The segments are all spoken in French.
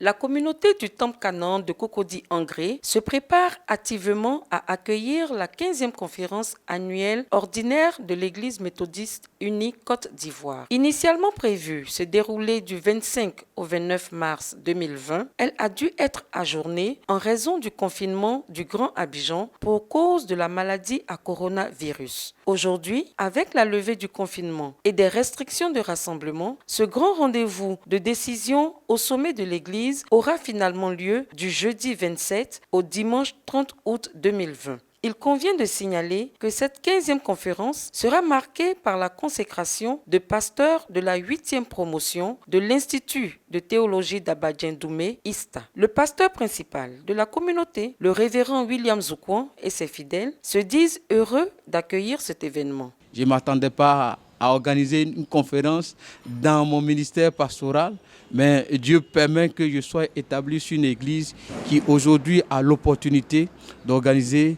La communauté du Temple Canaan de Cocody-en-Gré se prépare activement à accueillir la 15e conférence annuelle ordinaire de l'Église méthodiste unie Côte d'Ivoire. Initialement prévue se dérouler du 25 au 29 mars 2020, elle a dû être ajournée en raison du confinement du Grand Abidjan pour cause de la maladie à coronavirus. Aujourd'hui, avec la levée du confinement et des restrictions de rassemblement, ce grand rendez-vous de décision au sommet de l'Église aura finalement lieu du jeudi 27 au dimanche 30 août 2020. Il convient de signaler que cette 15e conférence sera marquée par la consécration de pasteurs de la 8e promotion de l'Institut de théologie d'Abadjan-Doumé, ISTA. Le pasteur principal de la communauté, le révérend William Zoukouan et ses fidèles, se disent heureux d'accueillir cet événement. Je ne m'attendais pas à organiser une conférence dans mon ministère pastoral, mais Dieu permet que je sois établi sur une église qui aujourd'hui a l'opportunité d'organiser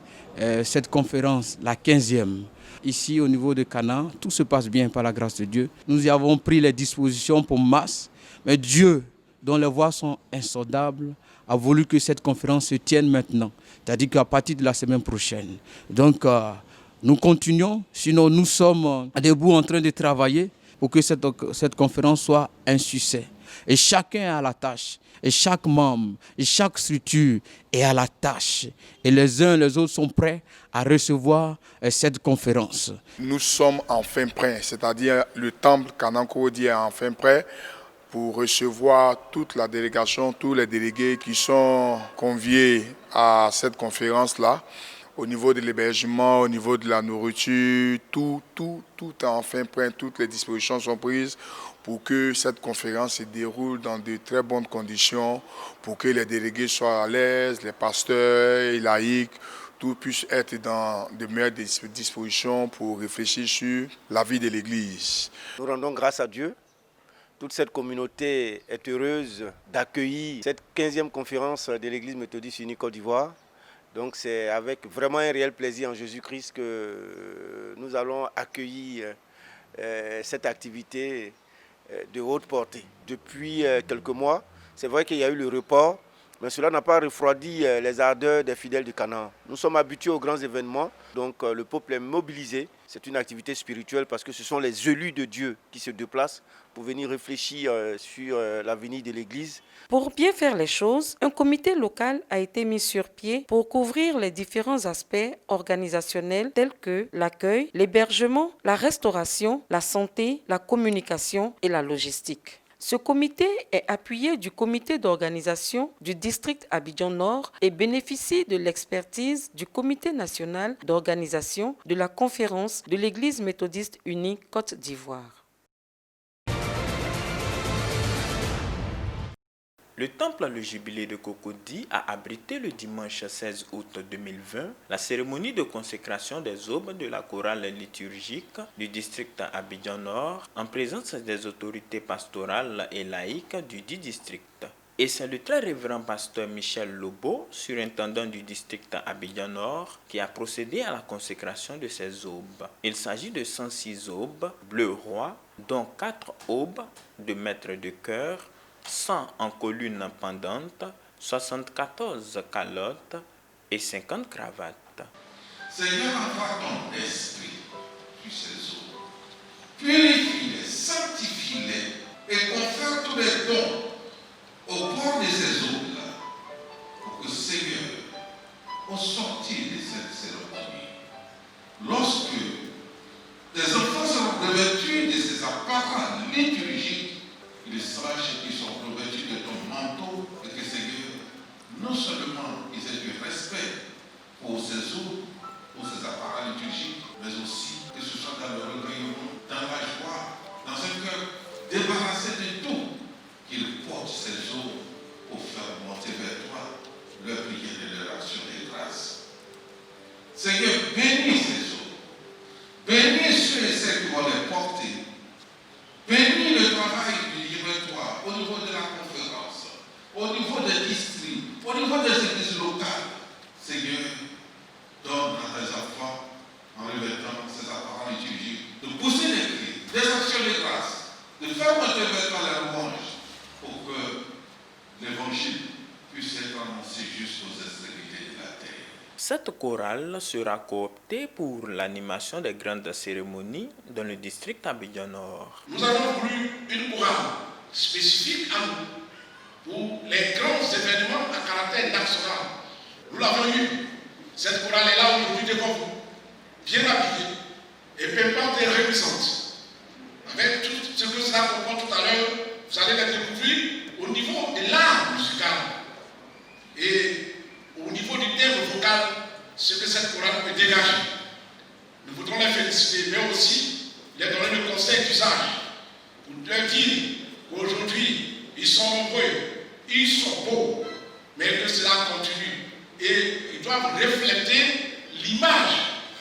cette conférence, la 15e. Ici au niveau de Canaan, tout se passe bien par la grâce de Dieu. Nous y avons pris les dispositions pour mars, mais Dieu, dont les voies sont insondables, a voulu que cette conférence se tienne maintenant, c'est-à-dire qu'à partir de la semaine prochaine. Donc, nous continuons, sinon nous sommes debout en train de travailler pour que cette conférence soit un succès. Et chacun a la tâche, et chaque membre, et chaque structure est à la tâche. Et les uns et les autres sont prêts à recevoir cette conférence. Nous sommes enfin prêts, c'est-à-dire le temple Canaan Cocody est enfin prêt pour recevoir toute la délégation, tous les délégués qui sont conviés à cette conférence-là. Au niveau de l'hébergement, au niveau de la nourriture, tout est enfin prêt, toutes les dispositions sont prises pour que cette conférence se déroule dans de très bonnes conditions, pour que les délégués soient à l'aise, les pasteurs, les laïcs, tout puisse être dans de meilleures dispositions pour réfléchir sur la vie de l'Église. Nous rendons grâce à Dieu. Toute cette communauté est heureuse d'accueillir cette 15e conférence de l'Église méthodiste unie Côte d'Ivoire. Donc c'est avec vraiment un réel plaisir en Jésus-Christ que nous allons accueillir cette activité de haute portée. Depuis quelques mois, c'est vrai qu'il y a eu le report, mais cela n'a pas refroidi les ardeurs des fidèles du Canaan. Nous sommes habitués aux grands événements, donc le peuple est mobilisé. C'est une activité spirituelle parce que ce sont les élus de Dieu qui se déplacent pour venir réfléchir sur l'avenir de l'Église. Pour bien faire les choses, un comité local a été mis sur pied pour couvrir les différents aspects organisationnels tels que l'accueil, l'hébergement, la restauration, la santé, la communication et la logistique. Ce comité est appuyé du comité d'organisation du district Abidjan Nord et bénéficie de l'expertise du comité national d'organisation de la conférence de l'Église méthodiste unie Côte d'Ivoire. Le temple Le Jubilé de Cocody a abrité le dimanche 16 août 2020 la cérémonie de consécration des aubes de la chorale liturgique du district Abidjan Nord en présence des autorités pastorales et laïques du dit district. Et c'est le très révérend pasteur Michel Lobo, surintendant du district Abidjan Nord, qui a procédé à la consécration de ces aubes. Il s'agit de 106 aubes bleu roi, dont 4 aubes de maître de chœur, 100 en colonnes pendantes, 74 calottes et 50 cravates. Seigneur, envoie ton esprit sur ces eaux. Purifie-les, sanctifie-les et confère tous les dons au bord de ces eaux-là pour que, Seigneur, au sortir de cette cérémonie, lorsque les enfants seront revêtus de ces apparences liturgiques, ils sachent qu'ils sont revêtus de ton manteau et que, Seigneur, non seulement ils aient du respect pour ces eaux, pour ces appareils liturgiques, mais aussi que ce soit dans le recueillement, dans la joie, dans un cœur débarrassé de tout, qu'ils portent ces eaux pour faire monter vers toi leur prière et leur action de grâce. Seigneur, bénis ces eaux. Bénis ceux et celles qui vont les porter. Bénis le travail du directoire au niveau de la conférence, au niveau des districts, au niveau des églises locales. Seigneur, donne à tes enfants, en revêtant ces apparences liturgiques, de pousser les cris, des actions de grâce, de faire monter vers toi la louange, pour que l'évangile Cette chorale sera cooptée pour l'animation des grandes cérémonies dans le district Abidjan Nord. Nous avons voulu une chorale spécifique à nous pour les grands événements à caractère national. Nous l'avons eu. Cette chorale est là aujourd'hui devant vous, bien habillée et pimpante et reluisante. Avec tout ce que cela comprend tout à l'heure, vous allez la découvrir au niveau de l'art musical et au niveau du thème vocal, ce que cette chorale peut dégager. Nous voudrons les féliciter, mais aussi les donner le conseil d'usage pour leur dire qu'aujourd'hui, ils sont nombreux, ils sont beaux, mais que cela continue. Et ils doivent refléter l'image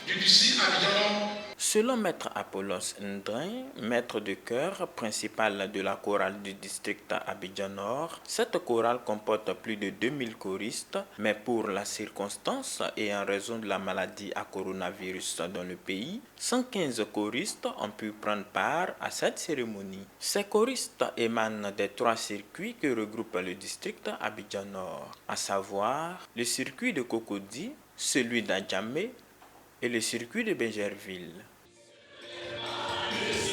du district Abidjan. Selon Maître Apollos Ndrin, maître de chœur principal de la chorale du district Abidjan Nord, cette chorale comporte plus de 2000 choristes, mais pour la circonstance et en raison de la maladie à coronavirus dans le pays, 115 choristes ont pu prendre part à cette cérémonie. Ces choristes émanent des 3 circuits que regroupe le district Abidjan Nord, à savoir le circuit de Cocody, celui d'Adjamé et le circuit de Bégerville. Yes.